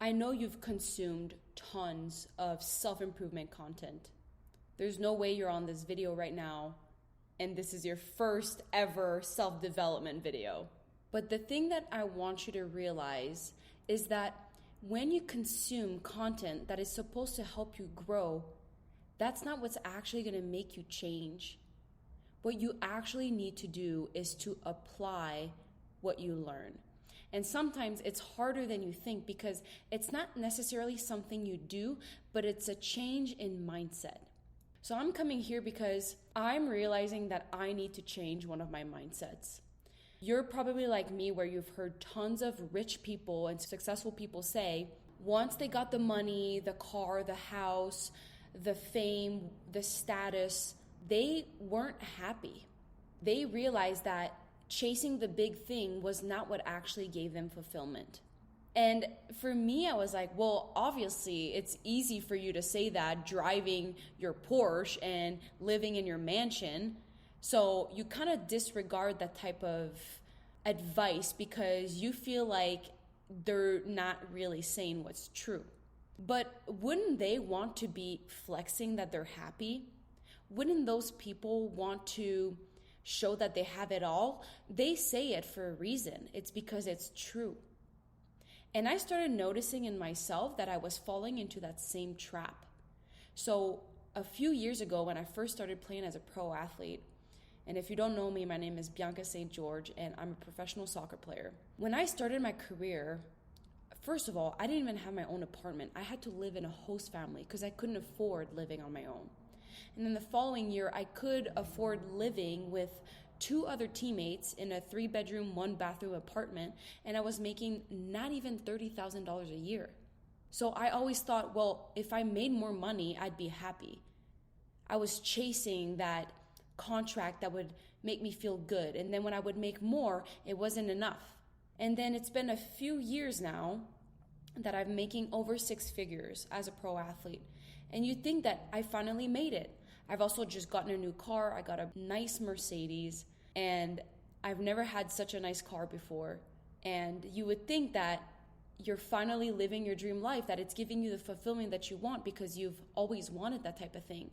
I know you've consumed tons of self-improvement content. There's no way you're on this video right now and this is your first ever self-development video. But the thing that I want you to realize is that when you consume content that is supposed to help you grow, that's not what's actually going to make you change. What you actually need to do is to apply what you learn. And sometimes it's harder than you think because it's not necessarily something you do, but it's a change in mindset. So I'm coming here because I'm realizing that I need to change one of my mindsets. You're probably like me where you've heard tons of rich people and successful people say, once they got the money, the car, the house, the fame, the status, they weren't happy. They realized that chasing the big thing was not what actually gave them fulfillment. And for me, I was like, well, obviously it's easy for you to say that driving your Porsche and living in your mansion. So you kind of disregard that type of advice because you feel like they're not really saying what's true. But wouldn't they want to be flexing that they're happy? Wouldn't those people want to show that they have it all? They say it for a reason. It's because it's true. And I started noticing in myself that I was falling into that same trap. So a few years ago when I first started playing as a pro athlete, and if you don't know me, my name is Bianca St. George and I'm a professional soccer player. When I started my career, first of all, I didn't even have my own apartment. I had to live in a host family because I couldn't afford living on my own. And then the following year, I could afford living with 2 other teammates in a 3-bedroom, 1-bathroom apartment, and I was making not even $30,000 a year. So I always thought, well, if I made more money, I'd be happy. I was chasing that contract that would make me feel good. And then when I would make more, it wasn't enough. And then it's been a few years now that I'm making over 6 figures as a pro athlete. And you'd think that I finally made it. I've also just gotten a new car. I got a nice Mercedes, and I've never had such a nice car before. And you would think that you're finally living your dream life, that it's giving you the fulfillment that you want because you've always wanted that type of thing.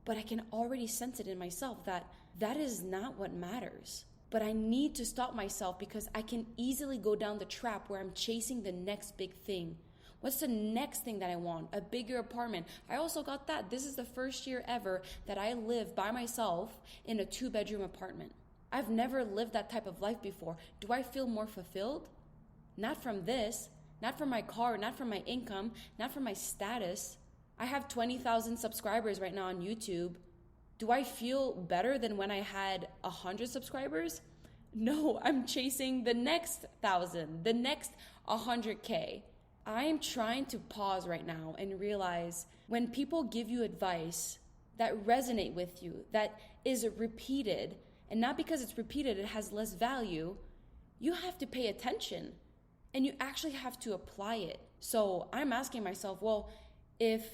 But I can already sense it in myself that that is not what matters. But I need to stop myself because I can easily go down the trap where I'm chasing the next big thing. What's the next thing that I want? A bigger apartment. I also got that. This is the first year ever that I live by myself in a 2-bedroom apartment. I've never lived that type of life before. Do I feel more fulfilled? Not from this, not from my car, not from my income, not from my status. I have 20,000 subscribers right now on YouTube. Do I feel better than when I had 100 subscribers? No, I'm chasing the next 1,000, the next 100K. I am trying to pause right now and realize when people give you advice that resonate with you, that is repeated, and not because it's repeated, it has less value, you have to pay attention and you actually have to apply it. So I'm asking myself, well, if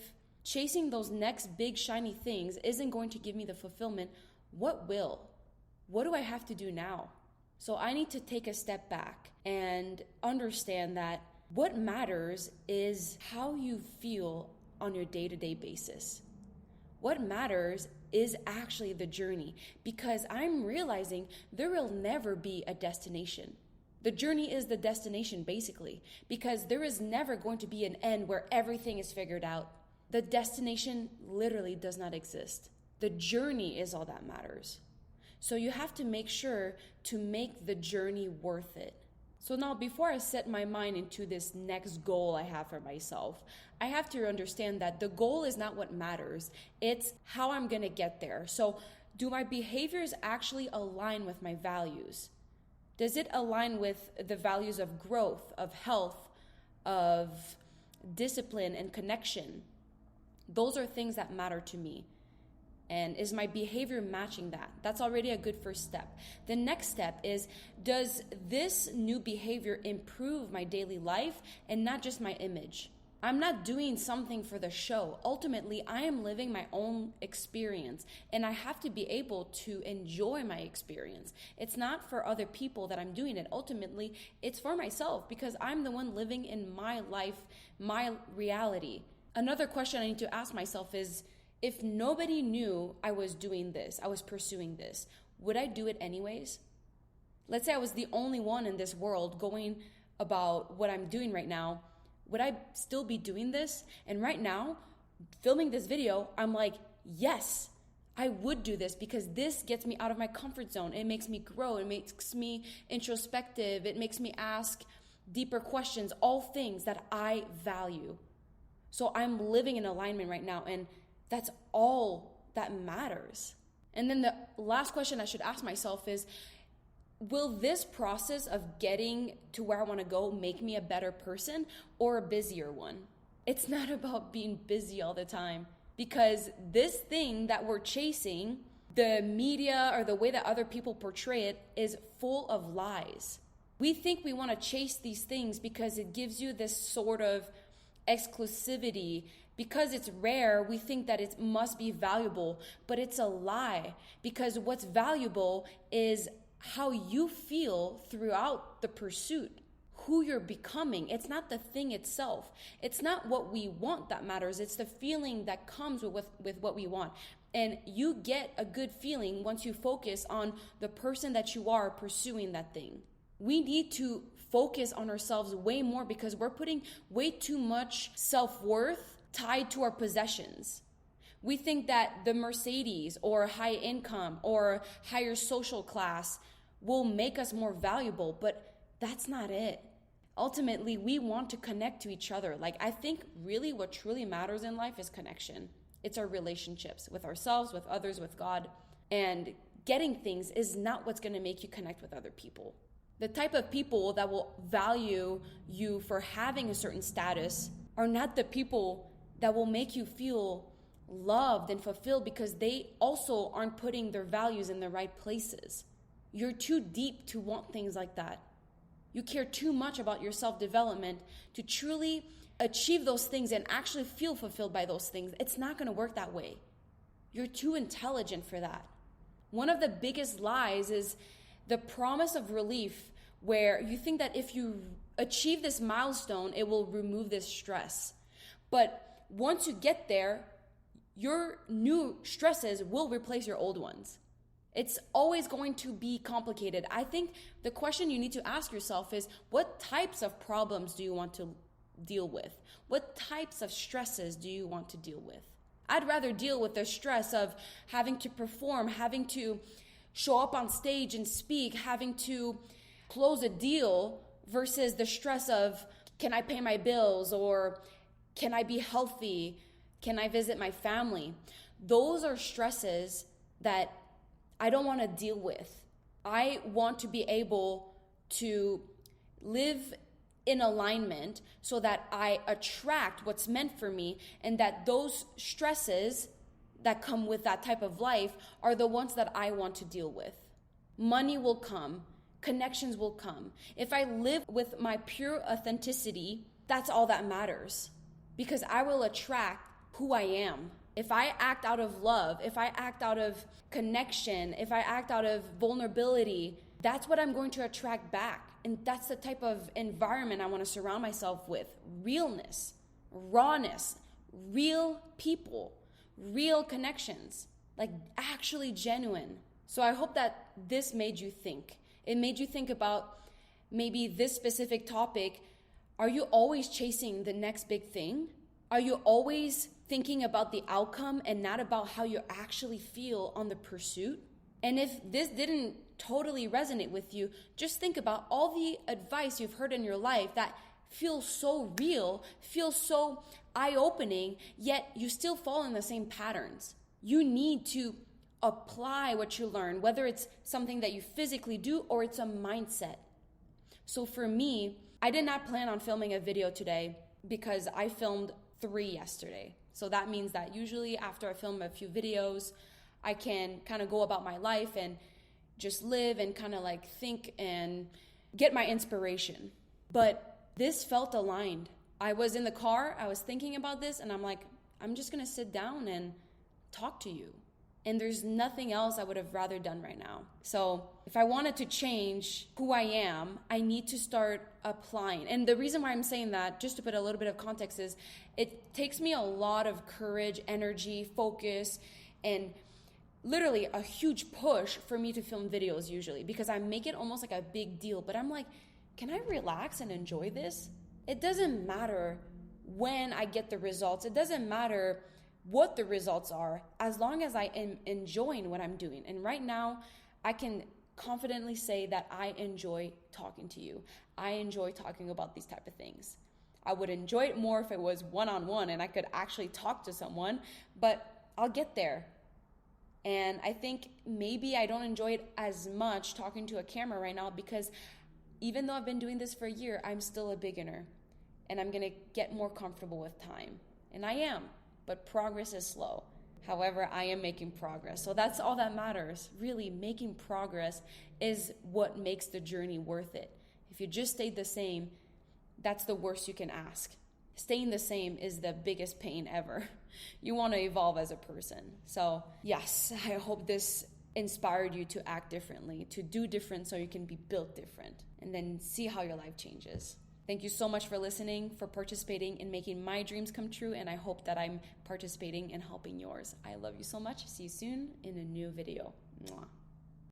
chasing those next big shiny things isn't going to give me the fulfillment, what will? What do I have to do now? So I need to take a step back and understand that what matters is how you feel on your day-to-day basis. What matters is actually the journey, because I'm realizing there will never be a destination. The journey is the destination, basically, because there is never going to be an end where everything is figured out. The destination literally does not exist. The journey is all that matters. So you have to make sure to make the journey worth it. So now, before I set my mind into this next goal I have for myself, I have to understand that the goal is not what matters. It's how I'm going to get there. So do my behaviors actually align with my values? Does it align with the values of growth, of health, of discipline and connection? Those are things that matter to me. And is my behavior matching that? That's already a good first step. The next step is, does this new behavior improve my daily life and not just my image? I'm not doing something for the show. Ultimately, I am living my own experience, and I have to be able to enjoy my experience. It's not for other people that I'm doing it. Ultimately, it's for myself because I'm the one living in my life, my reality. Another question I need to ask myself is, if nobody knew I was doing this, I was pursuing this, would I do it anyways? Let's say I was the only one in this world going about what I'm doing right now. Would I still be doing this? And right now, filming this video, I'm like, yes, I would do this because this gets me out of my comfort zone. It makes me grow. It makes me introspective. It makes me ask deeper questions, all things that I value. So I'm living in alignment right now, and that's all that matters. And then the last question I should ask myself is, will this process of getting to where I want to go make me a better person or a busier one? It's not about being busy all the time, because this thing that we're chasing, the media or the way that other people portray it, is full of lies. We think we want to chase these things because it gives you this sort of exclusivity. Because it's rare, we think that it must be valuable, but it's a lie, because what's valuable is how you feel throughout the pursuit, who you're becoming. It's not the thing itself. It's not what we want that matters. It's the feeling that comes with what we want. And you get a good feeling once you focus on the person that you are pursuing that thing. We need to focus on ourselves way more because we're putting way too much self-worth tied to our possessions. We think that the Mercedes or high income or higher social class will make us more valuable, but that's not it. Ultimately, we want to connect to each other. Like, I think really what truly matters in life is connection. It's our relationships with ourselves, with others, with God. And getting things is not what's going to make you connect with other people. The type of people that will value you for having a certain status are not the people that will make you feel loved and fulfilled because they also aren't putting their values in the right places. You're too deep to want things like that. You care too much about your self-development to truly achieve those things and actually feel fulfilled by those things. It's not going to work that way. You're too intelligent for that. One of the biggest lies is the promise of relief, where you think that if you achieve this milestone, it will remove this stress. But once you get there, your new stresses will replace your old ones. It's always going to be complicated. I think the question you need to ask yourself is, what types of problems do you want to deal with? What types of stresses do you want to deal with? I'd rather deal with the stress of having to perform, having to show up on stage and speak, having to close a deal, versus the stress of, can I pay my bills, or can I be healthy? Can I visit my family? Those are stresses that I don't want to deal with. I want to be able to live in alignment so that I attract what's meant for me, and that those stresses that come with that type of life are the ones that I want to deal with. Money will come. Connections will come. If I live with my pure authenticity, that's all that matters, because I will attract who I am. If I act out of love, if I act out of connection, if I act out of vulnerability, that's what I'm going to attract back. And that's the type of environment I want to surround myself with. Realness, rawness, real people, real connections, like actually genuine. So I hope that this made you think. It made you think about maybe this specific topic. Are you always chasing the next big thing? Are you always thinking about the outcome and not about how you actually feel on the pursuit? And if this didn't totally resonate with you, just think about all the advice you've heard in your life that feels so real, feels so eye-opening, yet you still fall in the same patterns. You need to apply what you learn, whether it's something that you physically do or it's a mindset. So for me, I did not plan on filming a video today because I filmed 3 yesterday. So that means that usually after I film a few videos, I can kind of go about my life and just live and kind of like think and get my inspiration. But this felt aligned. I was in the car, I was thinking about this, and I'm like, I'm just gonna sit down and talk to you. And there's nothing else I would have rather done right now. So if I wanted to change who I am, I need to start applying. And the reason why I'm saying that, just to put a little bit of context, is it takes me a lot of courage, energy, focus, and literally a huge push for me to film videos usually, because I make it almost like a big deal. But I'm like, can I relax and enjoy this? It doesn't matter when I get the results. It doesn't matter what the results are, as long as I am enjoying what I'm doing. And right now, I can confidently say that I enjoy talking to you. I enjoy talking about these type of things. I would enjoy it more if it was one-on-one and I could actually talk to someone, but I'll get there. And I think maybe I don't enjoy it as much talking to a camera right now, because even though I've been doing this for a year, I'm still a beginner, and I'm gonna get more comfortable with time. And I am. But progress is slow. However, I am making progress. So that's all that matters. Really, making progress is what makes the journey worth it. If you just stayed the same, that's the worst you can ask. Staying the same is the biggest pain ever. You want to evolve as a person. So yes, I hope this inspired you to act differently, to do different so you can be built different, and then see how your life changes. Thank you so much for listening, for participating in making my dreams come true, and I hope that I'm participating in helping yours. I love you so much. See you soon in a new video. Mwah.